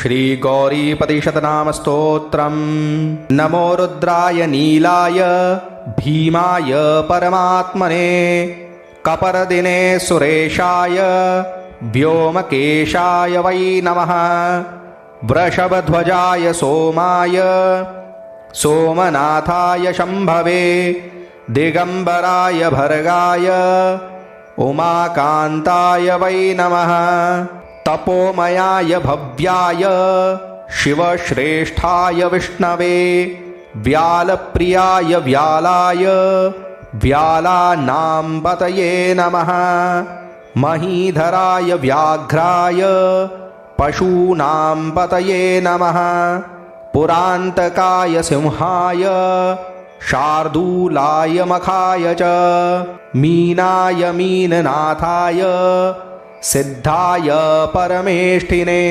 श्रीगौरीपतिशतनामस्तोत्रम्। नमो रुद्राय नीलाय भीमाय परमात्मने कपरदिने सुरेशाय व्योमकेशाय वै नमः। वृषभध्वजाय सोमाय सोमनाथाय शम्भवे दिगम्बराय भर्गाय उमाकान्ताय वै नमः। तपोमयाय भव्याय शिवश्रेष्ठाय विष्णवे व्यालप्रियाय व्यालाय व्यालानाम्बतये नमः। महीधराय व्याघ्राय पशूनाम्बतये नमः। पुरान्तकाय सिंहाय शार्दूलाय मखाय च मीनाय मीननाथाय सिद्धाय परमेष्ठिने